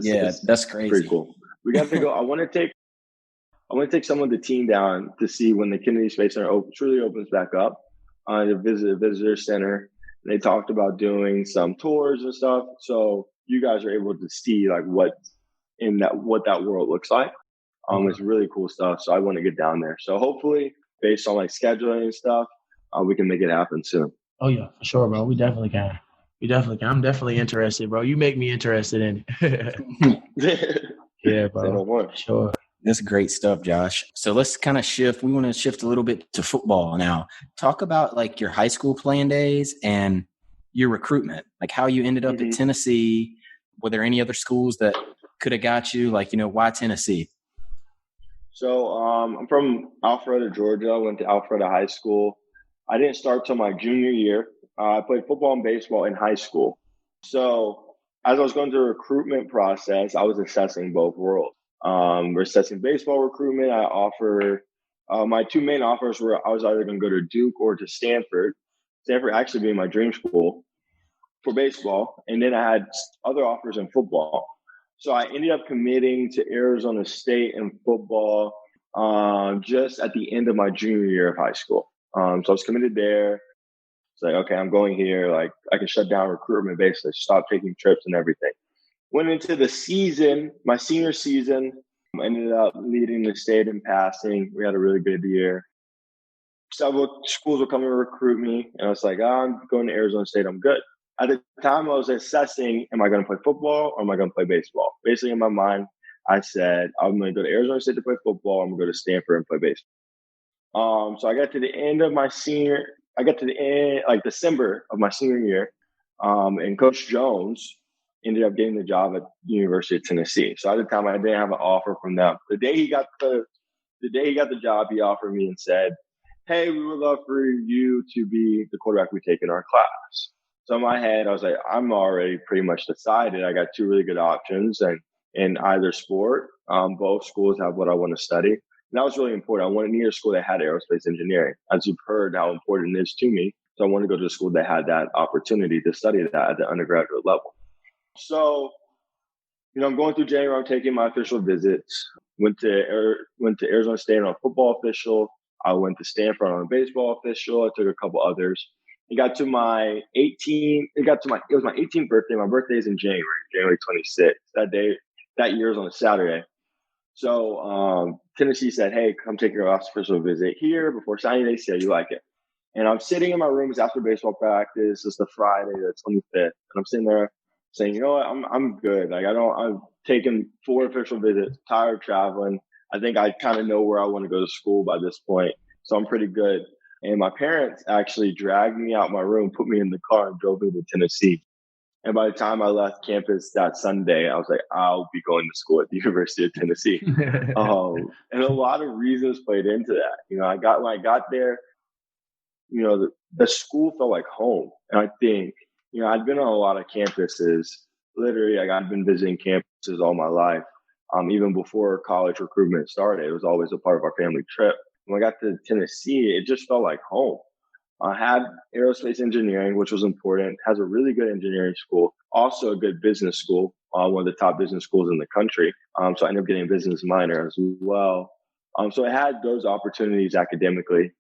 Yeah, It's that's pretty crazy. cool. We got to go. I want to take some of the team down to see when the Kennedy Space Center truly opens back up, to visit the visitor center. And they talked about doing some tours and stuff. So you guys are able to see like what that world looks like. It's really cool stuff. So I want to get down there. So hopefully, based on like scheduling and stuff, we can make it happen soon. Oh yeah, for sure, bro. We definitely can. I'm definitely interested, bro. You make me interested in it. Yeah, bro. Say no more. Sure. That's great stuff, Josh. So let's kind of shift. We want to shift a little bit to football now. Talk about like your high school playing days and your recruitment, like how you ended up at Tennessee. Were there any other schools that could have got you? Like, why Tennessee? So I'm from Alpharetta, Georgia. I went to Alpharetta High School. I didn't start till my junior year. I played football and baseball in high school. So as I was going through the recruitment process, I was assessing both worlds. We're assessing baseball recruitment. I offer my two main offers were I was either going to go to Duke or to Stanford. Stanford actually being my dream school for baseball. And then I had other offers in football. So I ended up committing to Arizona State in football just at the end of my junior year of high school. So I was committed there. It's like, okay, I'm going here. Like I can shut down recruitment basically, stop taking trips and everything. Went into the season, my senior season, ended up leading the state in passing. We had a really good year. Several schools were coming to recruit me. And I was like, I'm going to Arizona State. I'm good. At the time, I was assessing, am I going to play football or am I going to play baseball? Basically, in my mind, I said, I'm going to go to Arizona State to play football. I'm going to go to Stanford and play baseball. So I got to the end of my December of my senior year. And Coach Jones ended up getting the job at the University of Tennessee. So at the time, I didn't have an offer from them. The day he got the job, he offered me and said, hey, we would love for you to be the quarterback we take in our class. So in my head, I was like, I'm already pretty much decided. I got two really good options and in either sport. Both schools have what I want to study. And that was really important. I wanted near a school that had aerospace engineering. As you've heard how important it is to me. So I wanted to go to a school that had that opportunity to study that at the undergraduate level. So, I'm going through January. I'm taking my official visits. Went to Arizona State on a football official. I went to Stanford on a baseball official. I took a couple others. It was my 18th birthday. My birthday is in January 26th. That year is on a Saturday. So Tennessee said, hey, come take your last official visit here before signing day. See how you like it. And I'm sitting in my room. It's after baseball practice. It's the Friday, the 25th. And I'm sitting there saying, you know what, I'm good. Like I've taken 4 official visits, tired of traveling. I think I kind of know where I want to go to school by this point. So I'm pretty good. And my parents actually dragged me out my room, put me in the car and drove me to Tennessee. And by the time I left campus that Sunday, I was like, I'll be going to school at the University of Tennessee. And a lot of reasons played into that. When I got there, the school felt like home. And I think, I'd been on a lot of campuses. Literally, I've been visiting campuses all my life. Even before college recruitment started, it was always a part of our family trip. When I got to Tennessee, it just felt like home. I had aerospace engineering, which was important, has a really good engineering school, also a good business school, one of the top business schools in the country. So I ended up getting a business minor as well. So I had those opportunities academically.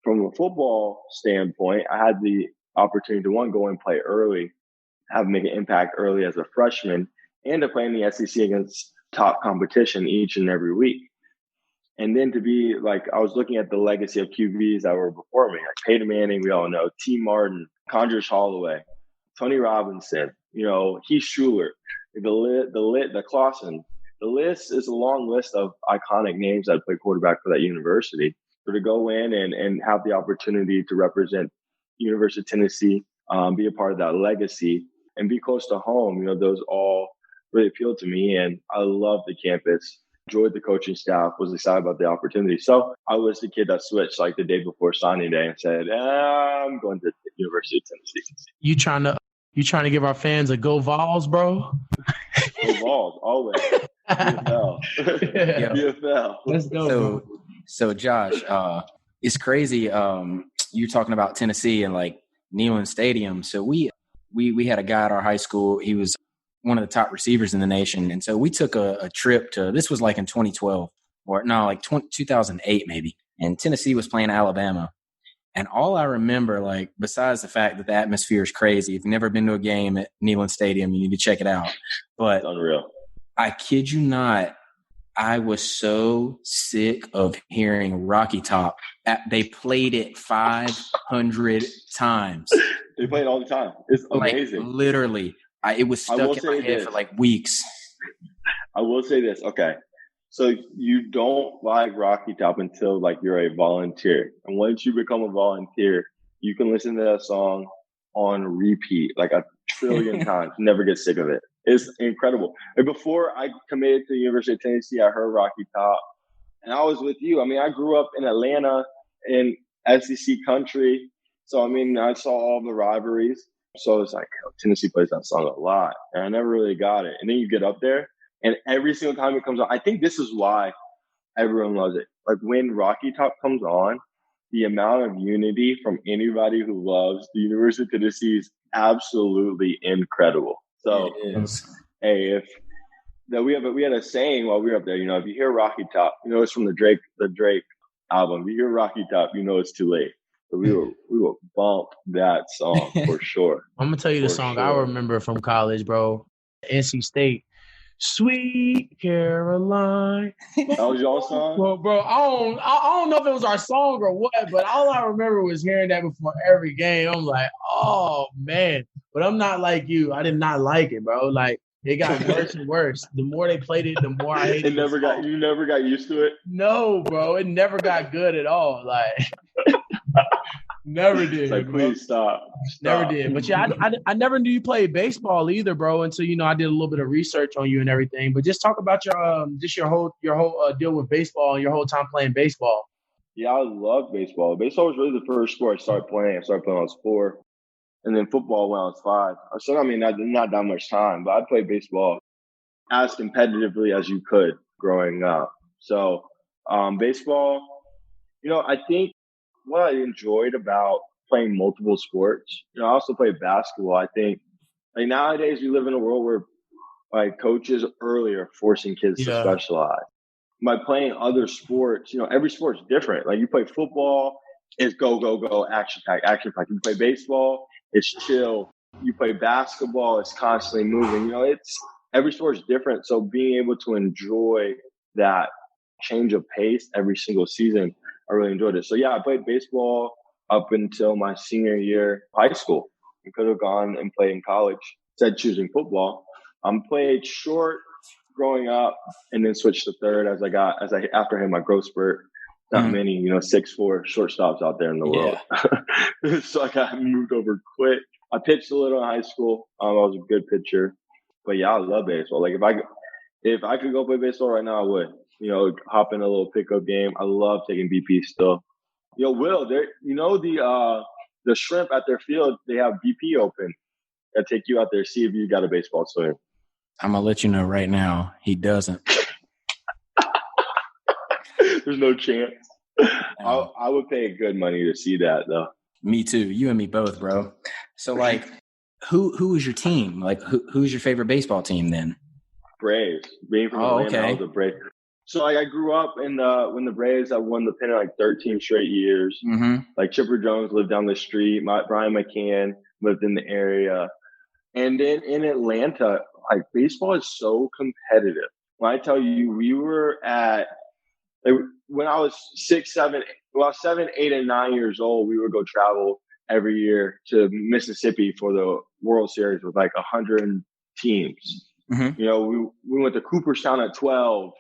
From a football standpoint, I had the opportunity to go and play early, make an impact early as a freshman, and to play in the SEC against top competition each and every week. And then to be I was looking at the legacy of QBs that were before me, like Peyton Manning, we all know, T. Martin, Condrish Holloway, Tony Robinson, Heath Schuler, the Clausen. The list is a long list of iconic names that played quarterback for that university. So to go in and have the opportunity to represent University of Tennessee, be a part of that legacy, and be close to home, those all really appealed to me. And I love the campus. Enjoyed the coaching staff, was excited about the opportunity. So I was the kid that switched the day before signing day and said, I'm going to the University of Tennessee. You trying to give our fans a go Vols, bro? Go Vols, always. UFL. UFL. Let's go. So Josh, it's crazy. You're talking about Tennessee and Neyland Stadium. So we had a guy at our high school. He was one of the top receivers in the nation. And so we took a trip to, this was like in 2012 or no, like 2008 maybe. And Tennessee was playing Alabama. And all I remember, like, besides the fact that the atmosphere is crazy, if you've never been to a game at Neyland Stadium, you need to check it out. But it's unreal. I kid you not, I was so sick of hearing Rocky Top. They played it 500 times. They play it all the time. It's amazing. Like, literally. It was stuck in my head for like weeks. I will say this. Okay. So you don't like Rocky Top until like you're a volunteer. And once you become a volunteer, you can listen to that song on repeat like a trillion times. Never get sick of it. It's incredible. And before I committed to the University of Tennessee, I heard Rocky Top. And I was with you. I mean, I grew up in Atlanta in SEC country. So, I mean, I saw all the rivalries. So it's like, Tennessee plays that song a lot. And I never really got it. And then you get up there, and every single time it comes on, I think this is why everyone loves it. Like when Rocky Top comes on, the amount of unity from anybody who loves the University of Tennessee is absolutely incredible. So, hey, we had a saying while we were up there, you know, if you hear Rocky Top, you know, it's from the Drake album. If you hear Rocky Top, you know, it's too late. So we will bump that song for sure. I'm going to tell you the song I remember from college, bro. NC State. Sweet Caroline. That was your song? Well, bro, I don't know if it was our song or what, but all I remember was hearing that before every game. I'm like, oh, man. But I'm not like you. I did not like it, bro. Like, it got worse and worse. The more they played it, the more I hated it. You never got used to it? No, bro. It never got good at all. Like, never did. It's like, please stop. Never did. But yeah, I never knew you played baseball either, bro. Until, you know, I did a little bit of research on you and everything. But just talk about your whole deal with baseball and your whole time playing baseball. Yeah, I love baseball. Baseball was really the first sport I started playing. I started playing when I was 4. And then football when I was 5. So, I mean, not that much time, but I played baseball as competitively as you could growing up. So, baseball, you know, I think what I enjoyed about playing multiple sports, you know, I also played basketball. I think, like, nowadays we live in a world where, like, coaches early are forcing kids to specialize. By playing other sports, you know, every sport's different. Like, you play football, it's go, action pack. You play baseball, it's chill. You play basketball, it's constantly moving. You know, every sport's different. So being able to enjoy that change of pace every single season, I really enjoyed it. So yeah, I played baseball up until my senior year of high school. I could have gone and played in college, instead choosing football. Played short growing up and then switched to third after I hit my growth spurt. Not many, you know, 6'4" shortstops out there in the world. So I got moved over quick. I pitched a little in high school. I was a good pitcher. But yeah, I love baseball. Like if I could go play baseball right now, I would. You know, hop in a little pickup game. I love taking BP still. You know, Will, the shrimp at their field, they have BP open. I take you out there, see if you got a baseball swing. I'm gonna let you know right now, he doesn't. There's no chance. I would pay good money to see that, though. Me too. You and me both, bro. So, like, who is your team? Like, who's your favorite baseball team then? Braves. Being from Atlanta, I was a Braves. So, like, I grew up when the Braves have won the pennant like 13 straight years. Mm-hmm. Like, Chipper Jones lived down the street. Brian McCann lived in the area. And then in Atlanta, like, baseball is so competitive. When I tell you, we were at – when I was 7, 8, and 9 years old, we would go travel every year to Mississippi for the World Series with like 100 teams. Mm-hmm. You know, we went to Cooperstown at 12,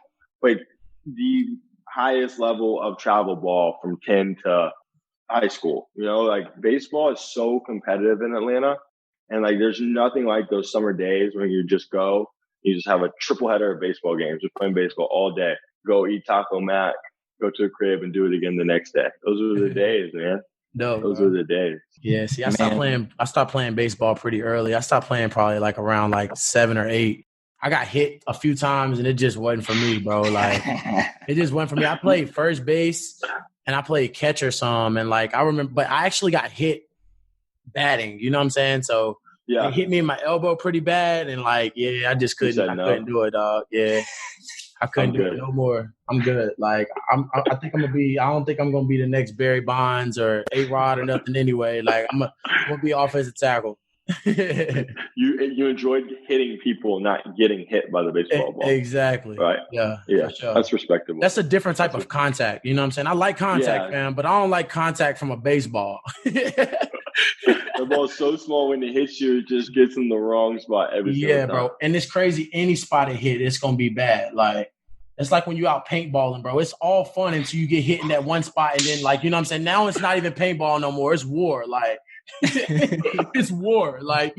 like the highest level of travel ball from 10 to high school. You know, like baseball is so competitive in Atlanta, and like there's nothing like those summer days when you just have a triple header of baseball games, just playing baseball all day. Go eat Taco Mac, go to the crib, and do it again the next day. Those were the days, man. No, those were the days. Yeah, see, I stopped playing baseball pretty early. I stopped playing probably like around like 7 or 8. I got hit a few times, and it just wasn't for me, bro. Like, it just wasn't for me. I played first base, and I played catcher some, and like I remember, but I actually got hit batting. You know what I'm saying? So It hit me in my elbow pretty bad, and like, I just couldn't. I couldn't do it, dog. Yeah, I couldn't do it no more. I'm good. Like, I think I'm gonna be. I don't think I'm gonna be the next Barry Bonds or A-Rod or nothing. Anyway, like I'm gonna be offensive tackle. You enjoyed hitting people, not getting hit by the baseball ball. Exactly. Right. Yeah. Yeah. Sure. That's respectable. That's a different type of contact. You know what I'm saying? I like contact, man, but I don't like contact from a baseball. The ball's so small when it hits you, it just gets in the wrong spot every single time. Bro. And it's crazy. Any spot it hit, it's gonna be bad. Like, it's like when you out paintballing, bro. It's all fun until you get hit in that one spot, and then, like, you know what I'm saying? Now it's not even paintball no more. It's war. Like, it's war. Like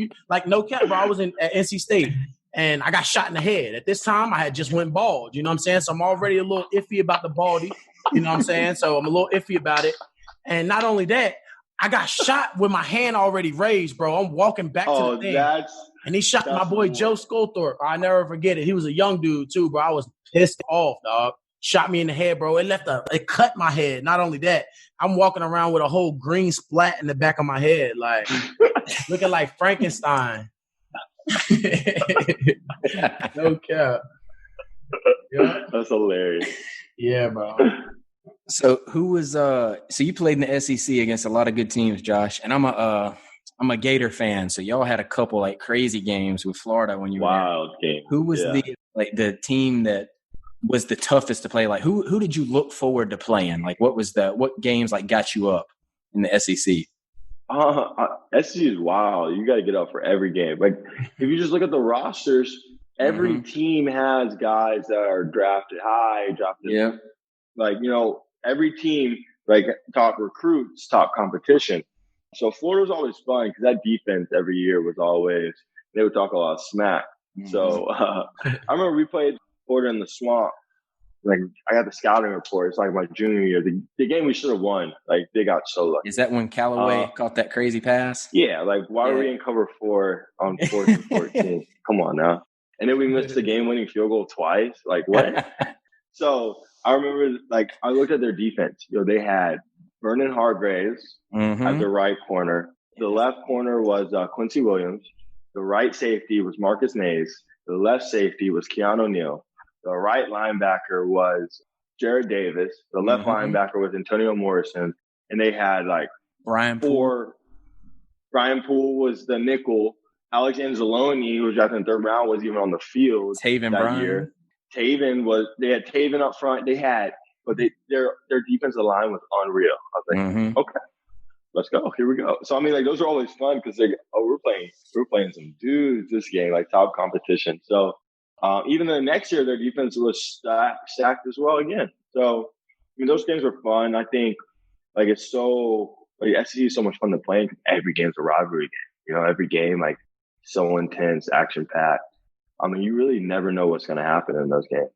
no cap, bro. I was at NC State, and I got shot in the head. At this time, I had just went bald. You know what I'm saying? So I'm already a little iffy about the baldy. You know what I'm saying? So I'm a little iffy about it. And not only that, I got shot with my hand already raised, bro. I'm walking back to the thing. And he shot my boy Joe Skolthorpe. I never forget it. He was a young dude too, bro. I was pissed off, dog. Shot me in the head, bro. It cut my head. Not only that, I'm walking around with a whole green splat in the back of my head, like looking like Frankenstein. No cap. Yeah. That's hilarious. Yeah, bro. So who was so you played in the SEC against a lot of good teams, Josh, and I'm a Gator fan, so y'all had a couple like crazy games with Florida when you were wild game. Who was the team that was the toughest to play? Like who did you look forward to playing? Like what games like got you up in the SEC? SEC is wild. You got to get up for every game. Like if you just look at the rosters, every team has guys that are drafted high, like, you know, every team, like top recruits, top competition. So Florida was always fun because that defense every year was always, they would talk a lot of smack. So I remember we played Florida in the Swamp. Like I got the scouting report. It's like my junior year. The game we should have won. Like they got so lucky. Is that when Callaway caught that crazy pass? Yeah. Like why were we in cover 4 on 4th and 14? Come on now. And then we missed the game-winning field goal twice. Like what? So I remember, like, I looked at their defense. You know, they had Vernon Hargraves at the right corner. The left corner was Quincy Williams. The right safety was Marcus Mays. The left safety was Keanu O'Neal. The right linebacker was Jared Davis. The left linebacker was Antonio Morrison. And they had, like, Brian Poole was the nickel. Alex Anzalone, who was drafted in the 3rd round, was even on the field that year. They had Taven up front. But their defensive line was unreal. I was like, okay, let's go. Here we go. So, I mean, like, those are always fun because we're playing some dudes this game, like top competition. So, even the next year, their defense was stacked as well again. So, I mean, those games were fun. I think, like, it's so, like, SEC is so much fun to play because every game's a rivalry game. You know, every game, like, so intense, action-packed. I mean, you really never know what's going to happen in those games.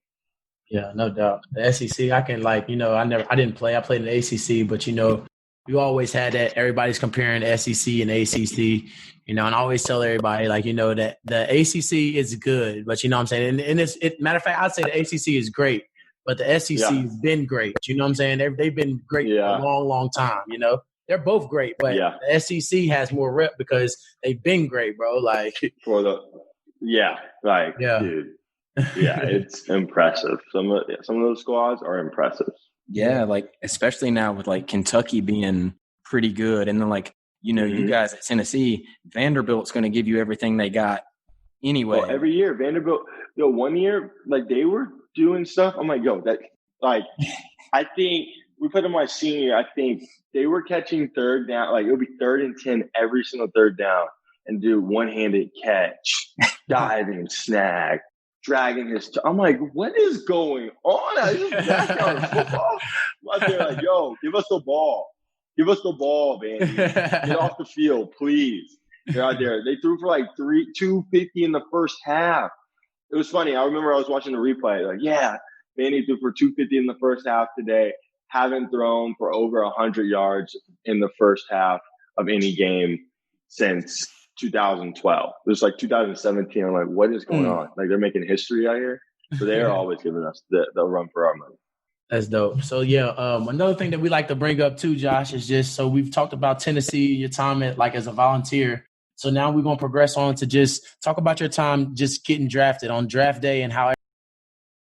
Yeah, no doubt. The SEC, I can, like, you know, I didn't play. I played in the ACC, but, you know, you always had that. Everybody's comparing the SEC and ACC, you know, and I always tell everybody, like, you know, that the ACC is good, but you know what I'm saying? And matter of fact, I'd say the ACC is great, but the SEC has been great. You know what I'm saying? They've been great for a long, long time, you know? They're both great, but the SEC has more rep because they've been great, bro. Like dude. Yeah, it's impressive. Some of those squads are impressive. Yeah, like especially now with like Kentucky being pretty good, and then like you know you guys at Tennessee, Vanderbilt's going to give you everything they got anyway. Well, every year Vanderbilt, one year like they were doing stuff. I'm like, that like I think we put in my senior year. I think they were catching 3rd down, like it would be 3rd and 10 every single 3rd down, and do one-handed catch, diving, snag. Dragging his I'm like, what is going on? Is this backyard football? I'm out there like, yo, give us the ball. Give us the ball, man. Get off the field, please. They're out there. They threw for like 250 in the first half. It was funny. I remember I was watching the replay. Like, Vandy threw for 250 in the first half today. Haven't thrown for over 100 yards in the first half of any game since 2012. It was like 2017. I'm like, what is going on? Like they're making history out here. So they're always giving us the run for our money. That's dope. So another thing that we like to bring up too, Josh, is just so we've talked about Tennessee, your time as a volunteer. So now we're going to progress on to just talk about your time just getting drafted on draft day and how